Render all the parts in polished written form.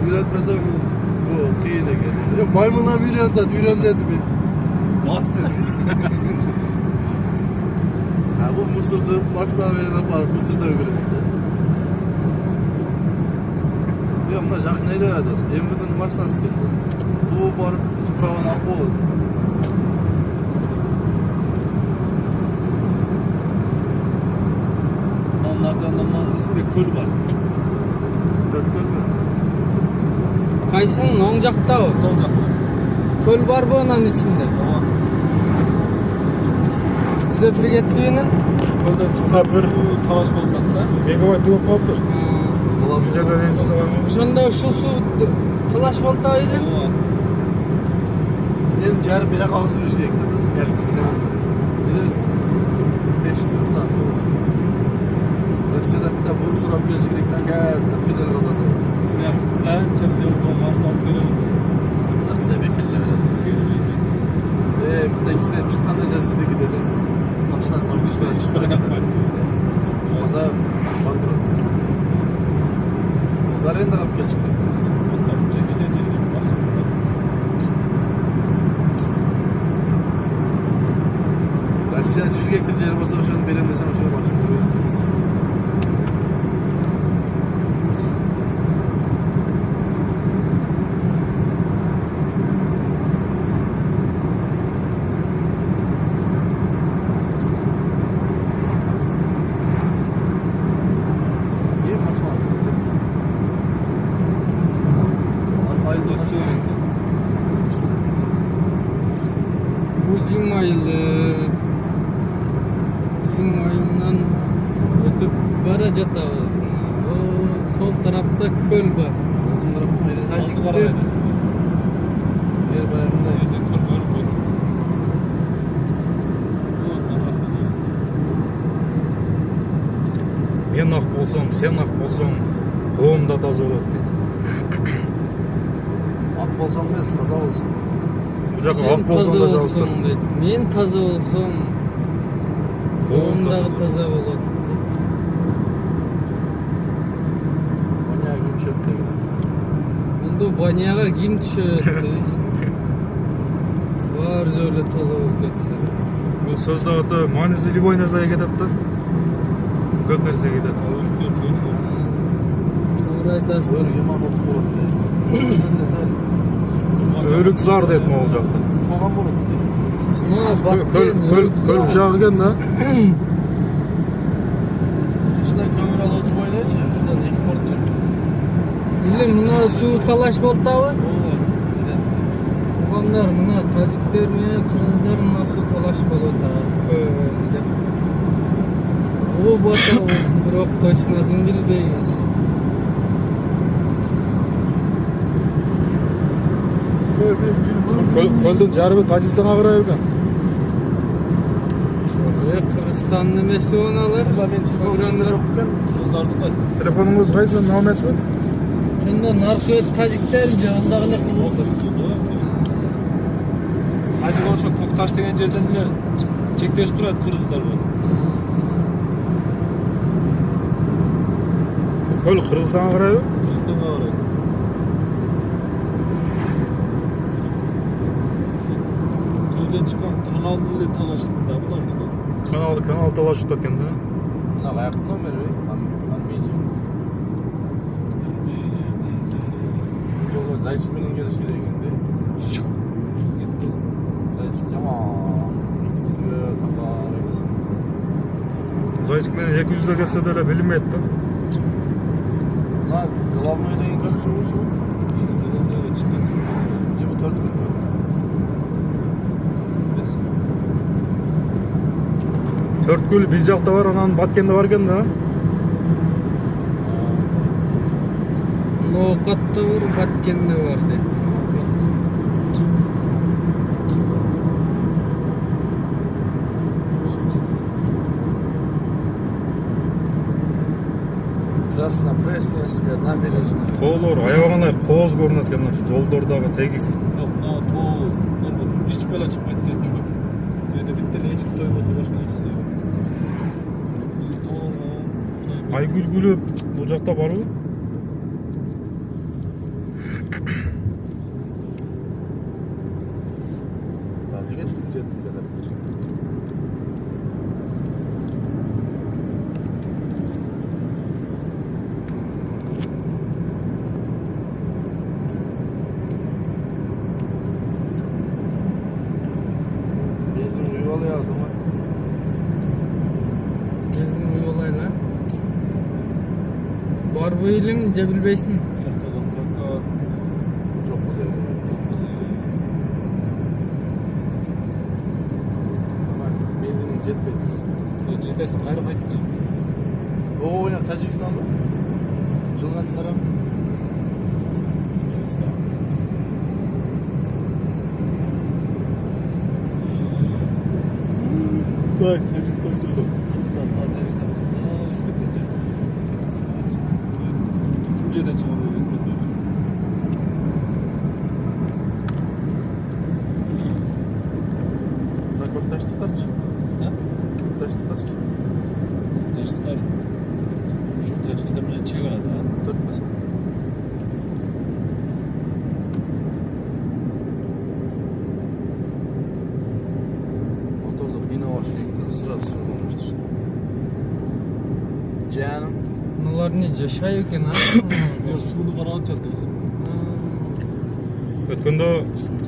Үйretmesem bu kıyın ekan. Maymunlar uyren dedi mi? Master. Ha bu Mısır'da maçlar verene var. Mısır'da öğrendi. Ya bunlar жақын aylayadız. MVD'nin maçtan sıkıldınız. Bu barıp tuprağına akbol. Canlanmanın içinde köl var. Köl mü? Kaysının oң жақта o, sol жақta. Köl var bu onun içinde. Size firgettiğinin? Kölden çıksa bir talaş boldu da. Мегабайт көп қалыптыр. Видеода несі саламын. Ошондо ушул суу талаш болтабайды. Benim carı bile kağızı düşecek dedi. Beşiktaş'tan. Rusya'da bir de buru surap gelişkilikten gel. Tünel kazandı. Ben çember olmam son görelim. Rusya bir kelle öyle. Bir de içine çıkan da sizde gidecek. Kapışlar bir süre çıkmayacak. Çıkmasa bankrot. Zarayın da kapı gelecek. Rusya 100 hektar yeri olsa şu an benim desem şu başında öğrendiniz. Uzun ayından ötüp baracak da o sol tarafta köl var. Tacikler yer bayarında köl var. Men ақ болсам, сен ақ болсаң, қолым да таза болады дейді. Ak bolsam biz taza olsun. Sen taza olsun dedi. Men taza olsam қолымдағы таза болады. Banyağa gün çöpte gider. Bunda banyaga kim düşötü? Бар жолы таза болып кетсе. Бұл сөзді аты маңызы любой нәрсеге кетеді да. Көп нәрсеге кетеді. Doğru айтасың. Böyle yaman otu болады. Өлік зар деді ма ол жақта. Çoğan болады. Көл жағы екен да. İçinden kömür alı oturup oynayınca şuradan iki portu. Билем мына суу талаш болтабы? Оғандар мына тажиктер менен кыргыздар мына суу талаш болот көлдө. Ол батабыз, бирок точносын билбейбиз. Көлдің жарыбы Тажикстанға қарай екен. Кыргызстандын эмеси оналар. Телефонуңуз кайсы, номеріңіз бе? Ошондо наркы тажиктер жагындагы эле кылып. Ажык ошо көк таш деген жерден эле чектешип турат кыргыздар менен. Көл Кыргызстанга карайбы? Кыргызстанга карай. Көлдөн чыккан каналды эле талашты да булардыкы. Канал талашып экен да. Mına ayak номери Armeniya. Жолго Зайчик менен келиш керек экенди. Зайчик жаман. Кичиге такар эмесин. Зайчик менен 200 келсе деле билинбейт да. Мына главный деген көлүшү болсу. Чыккан суу. Же бу 4 күн. 4 көл биз жакта бар, анан Баткенде бар экен да. Ноокатта бар, Баткенде бар деп. Краснопресненская набережная. Тоолор аябагандай кооз көрүнөт экен ушу жолдордогу тегиз. Yok, na too. Hiç böyle çıkmaydı diye düşünüyorum. Dedik de ne için toyması başka neyse diyor. Айгүл гүлүп бул жакта барбы? Hadi git gideceğiz. Benzin uyuvalı ya zaman. Benzin olaylar. Var bu ilim Cebil Beysin. Kazan bırak. Çok güzel. Çok güzel. Ama benzinin jetpack. Cedesin gayrı kaytık. O oynak Tacikistan'da. Жылғандықтар ам. Bak Tacikistan çok. Tacikistan Şurcadan çıkamıyor. Rekord taştıklarçı. Ha? Taştıklarçı. Taştılar. Şu Tacikistan bilen çevirdi ha. 4 mesela. Motorda kıyına başlayıp sıra olmuştur. Canım. Bunlar nece şay eкен ha? Ya suyunu karan çattı. Өткөндө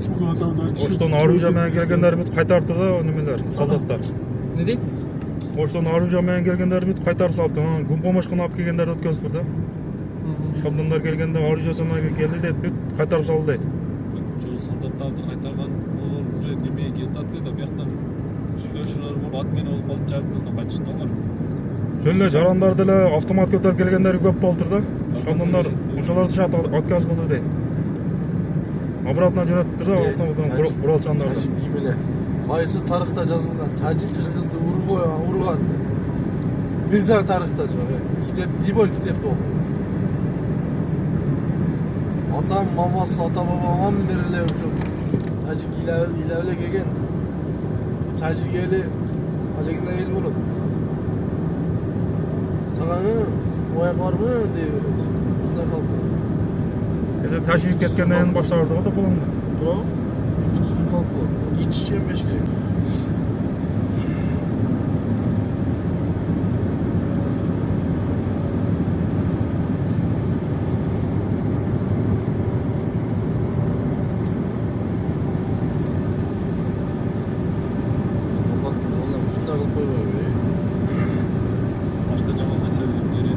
Suga adamlar Оштон Аружа менен келгендер бүт кайтарды да немелер, солдаттар. Ne deyip? Оштон Аружа менен келгендер бүт кайтарып салды. Гумпомошканы алып келгендерди өткөзүп да. Шабдандар келгенде Аружа санага келди деп бүт кайтарып салды дейт. Şu soldattарды кайтарган олар уже немеге келип атты да бияктан сүйлөшүүлөр болуп атмен olup калып жабылды качты алар. Жөн эле жарандар деле автомат көтөрүп келгендери көп болуптур да. Шабдандар ошолорду шарт отказ кылды дейт. Обратно жөнөттү да автоматтан куралчандарды. Tacik gibile. Kayısı tarihte yazılgan. Tacik Kırgız'da urgan. Bir daha tarihte yazılgan. Kitap, İboy kitapta okuyor. Atam, maması, ata babam nerele uçup. Tacik ilavle gegen. Tacik eli, aleginde el bulun. Sana o ayak var mı diye böyle. Bundan kalkıyor. Keze taşıyıp ketkenden keyin başlardı da bulundu. Doğru. İç üstü kalkıyor. İç içe 5 kere. Şunlar da koymuyor be. Başta camada çevirdiğimleri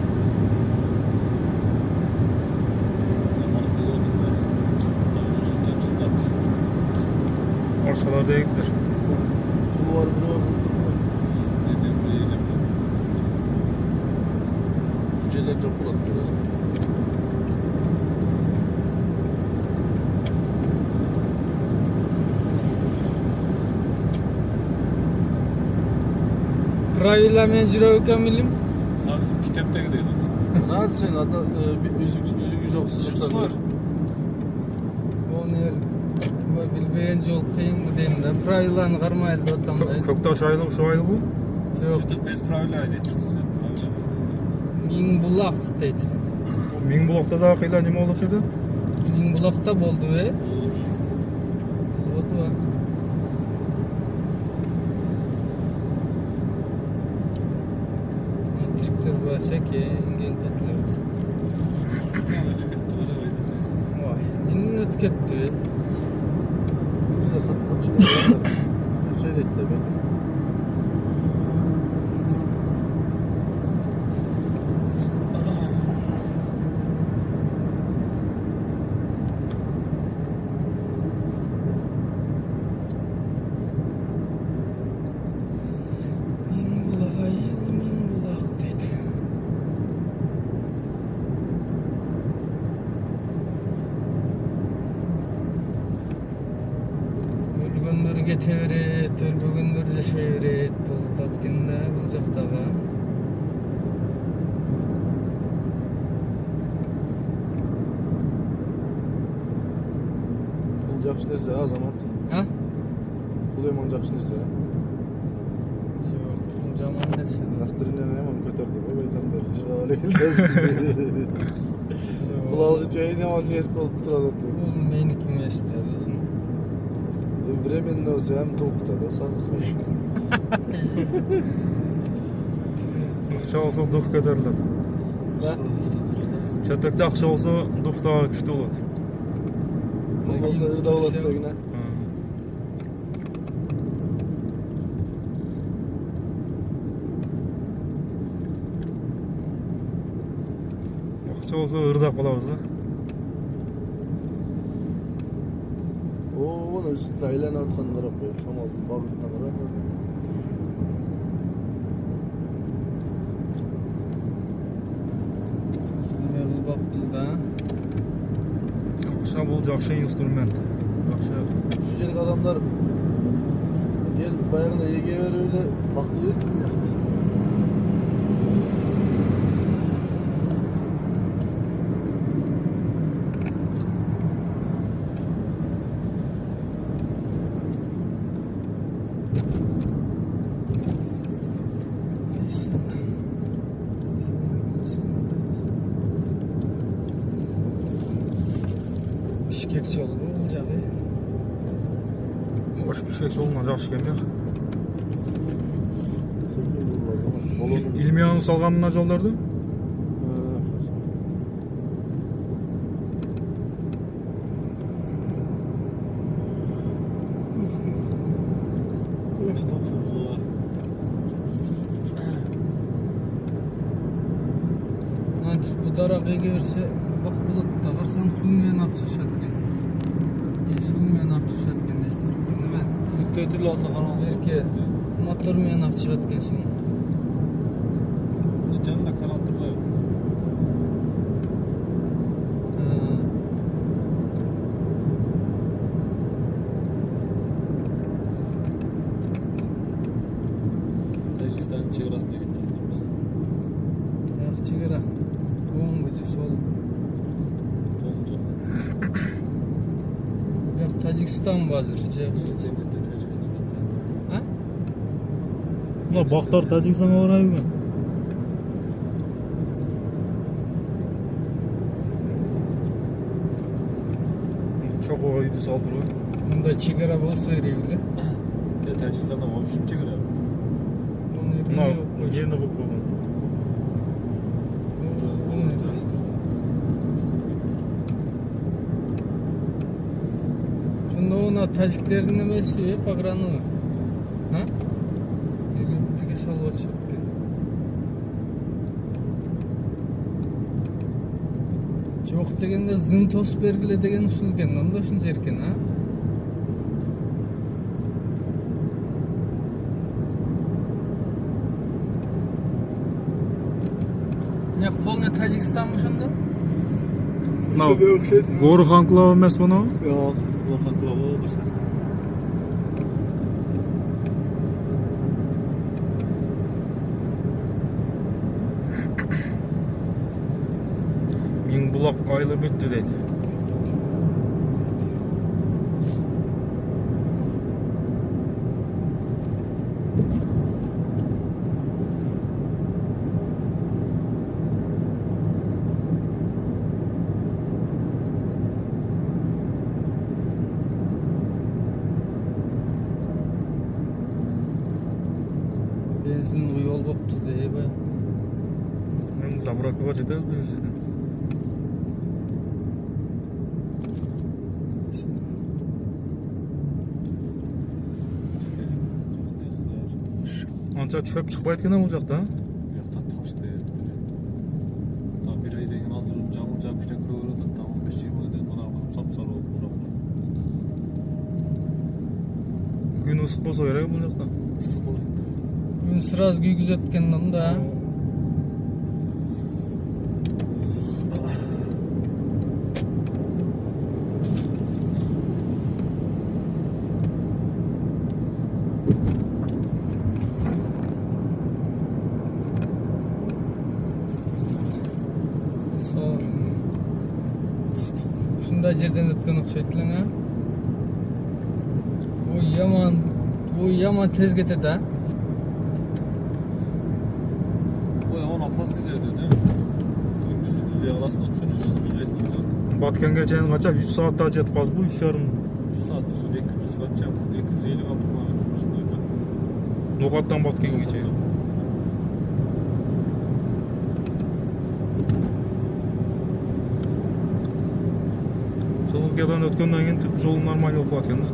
maktul oldular. Daha şu çıldan çıldan. Arsalar değildir. Pulu var buraya bulduk. Neden böyle yapıyor? Cüceler çok bulat görelim. Правила мен жүрөк экен билим. Sadece kitapta gidiyoruz. Nasıl senin adına bir yüzük yok sızıklar var. Onu bilbеген жол кыйын дейм да. Правиланы кармайлы деп атам да. Көкташ айылы ушул айыл бу. Жок, İşte biz правильно ediyoruz. Миң булак дейт. Миң булакта да кыйла неме болуп еді? Миң булакта болду Болду. Türktür başa ki İngiltere'ler. Vay,inin ötketti. Bir de kapı çıkıyor. Şey de etti be. Өлгөндөрү кете берет, өлбөгөндөр жашай берет. Болуп атканда бул жактагы. Pul жақсы нәрсе азамат. А? Pul емон жақсы нәрсе. Жок, бул жаман нерсе. Настроение емон көтерді ғой байтандар. Kulağlığı çayın yaman herif olup duralım. Oğlum meniki mi istiyor? Временно olsa hem to'xta da sanırsan. Ақша болса дух көтеріледі. Шәтөкте ақша болса дух тағы күшті болады. Olmasa ırda oladı da yine. Ақша болса ырдап қаламыз да. Onu üstüne aylanıp atkanlara koyuyor. Şamal'ın babasına kadar. Ne kılbapпыз да? Ақша бұл жақсы инструмент. Жақсы. Şu jelik adamlar gelip bayağına yege ver öyle bakılıyor ki yaptı. Бишкек жолу бул жагы. Ош Бишкек жолынан жақсы екен бе? Илмияның салған мына жолдарды? Bu daraqqa görse bak bulutda qarsan suv менен ап чыгышат экен. Сув менен ап чыгышат экен дестер. Неме? Көтүрүлүп алса караңыз. Берке мотор менен ап чыгат экен сув. Жанында канал турбайбы? Тажикстанның чегарасына кетип жатырмыз. Ак чыгара. Оң көчү сол. Як Тажикстан базыр же. А? Мына бақтар Тәжікстанға барай екен. Чоқуға үйді салдыр ғой. Мында чыгара болсо керек эле. Тажикстанда вообще чегара. Мына ені қойып қойған. Ona taciklerin nemesi pagranı. Ha? Birlikte salvat çıktı. Çok degende zıntos bergile degen usulken, onda usul jerken ha? Ne polne Tacikistan mı şunda? Мына Горы Анклав емес бұны? Yok. Orhan Kulağı başka. Меңбұлақ айлы бүтті дейді. Benzin yol boppuz deybe. Мен Забракова жетеміз бұл жерден. Анша чөп шықпайды екен бұл жақта. Жақта ташты. Та bir ay деген азыр жамыл жап кішкене көп өреді. Та 15-20 айдан мына сап-сары болып бұрап. Күн ысық болса керек бұл жақта. Ысық болады. Gün сразу güyüzetken onda. Şunda жерден өткен окшойт элең а. Ой яман тез кетет а. Ой, он опасный жерде, күндүз үйде каласың, жүз билбейсиң аны. Баткенге чейин кача 3 саатта жетип калдык, 3,5. 3 саат ушул 200 канча 256 километр ушундай да. Нокаттан Баткенге чейин. Кызылкиядан өткөндөн кийин жол нормалдуу болуп калат экен да.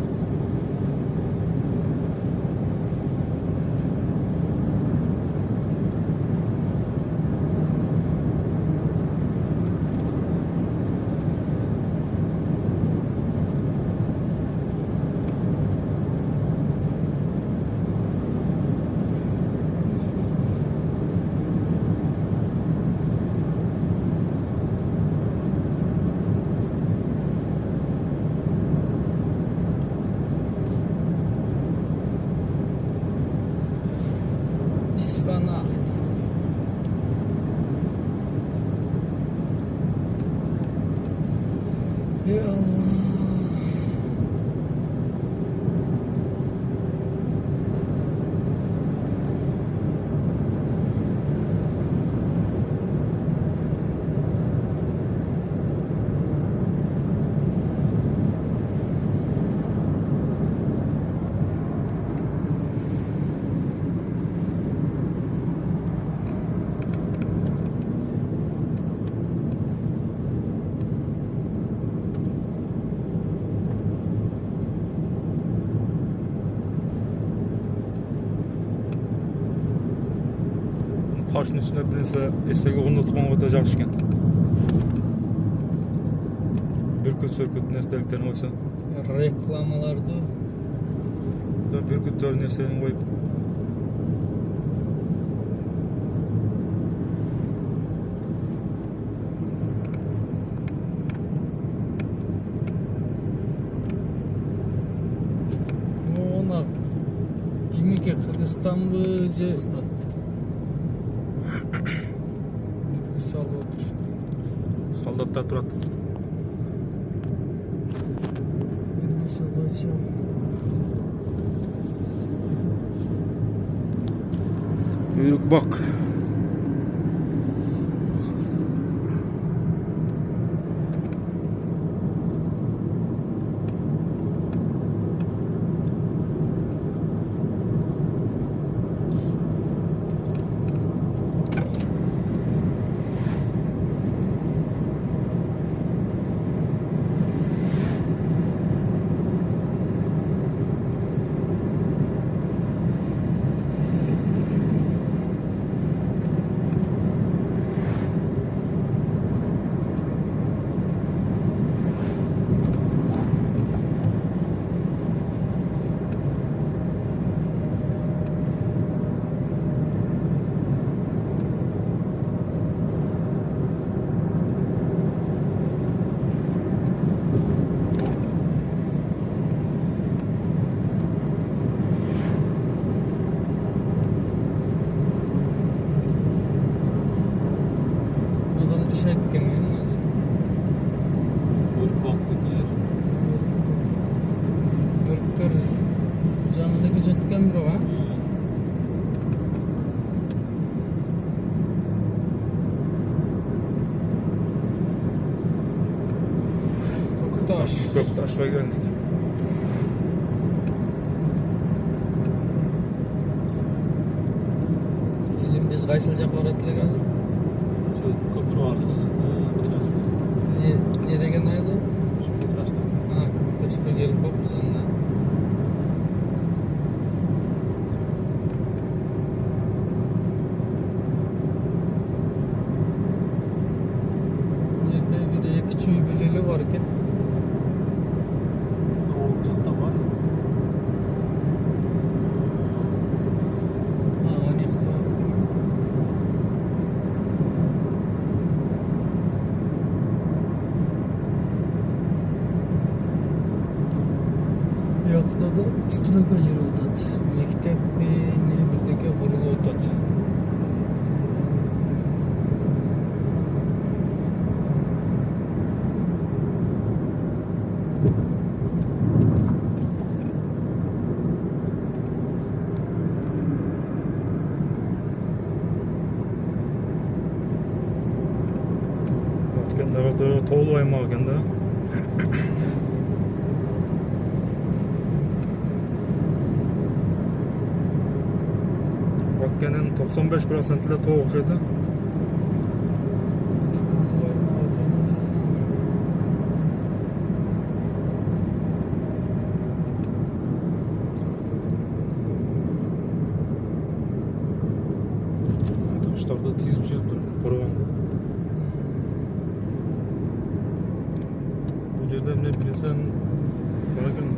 İsfana. Ya Allah. Taşın üstüne bir nese esege ornatılgan da жақсы eкен. Бүркүт сөркүт нестеликтерин койсо. Reklamlarda Бүркүттөр несени коюп. ona kimiki Kırgızstanbı je Salot. Солдаттар турат. Salot. Büyük bak. Adam dışarı etkenliği mi? Ölüp baktın yer. Görüktür. Canında gözetken bir o ha. Kokutaş. Göktaş'a geldik. Elim biz kaysılacak öğretiler hazır. Şu köprü vardı. Ne degen aydı? Şimdi taşlar. Ha, Kokutaş'a gelip hop bizimle. Yerine bir de küçüğü bileli var ki. Olacak da var. Ha, o ne yaptı? Yakında da Straka жүрүп атат. Мектеп не бирдеке курулуп атат. Баткендегі экенин 95% эле тоо окшойт да. Таштарды тизип жүрүптүр коргонго. Бул жерде эмне билсең бар экен.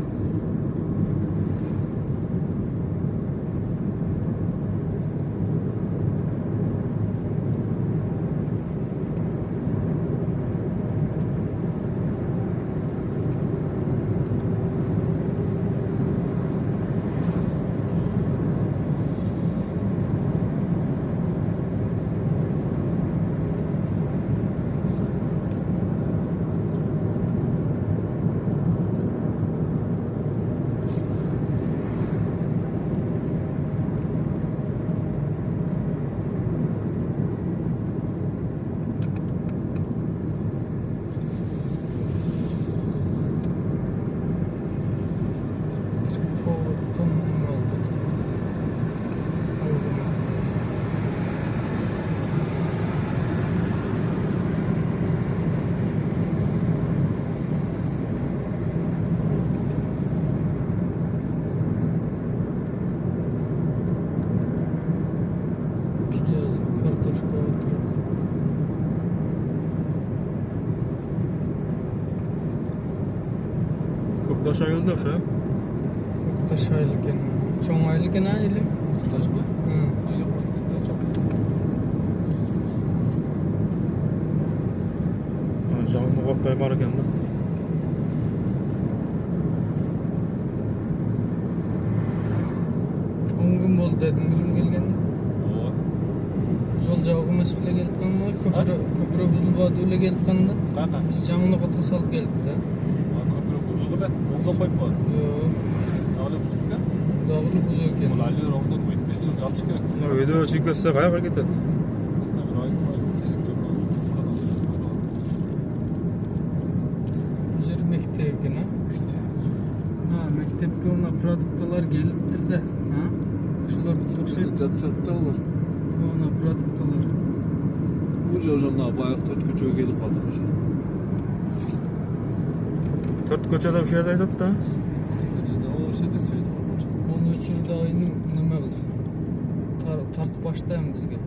Көкташ айылда ошо. Көкташ айыл экен. Чоң айыл экен айыл. Ташташпы? Айлык Жагымды катпай бар экен да. Он күн болду дедим билим келгенде. Ооба. Жол жабык эмес беле келип көпүрө бузулбады беле келип калганда. Каяка? Биз жаңылык отко салып келдик да. Көпүрө бузулду эле. Оңдоп коюппу? Жок, Дагы бузулду экен. дагы бузу экен. Бул али оңдоп коюп жыл жалчы керек. Мына өйдө чыгып кетсе каяка кетет? Бул жер мектеп экен, а? Мектепке мына продукталар келиптир да. Ошолор окшойт. Жатышат да олар. Мына продукталар. Уже мына баягы 4 көчөгө келип калдык уже. 4 көчөдө ушул жерде айтат да. Ошол жерде свет бар. Onu öçür da neме кыл. Тартып баштайм бизге.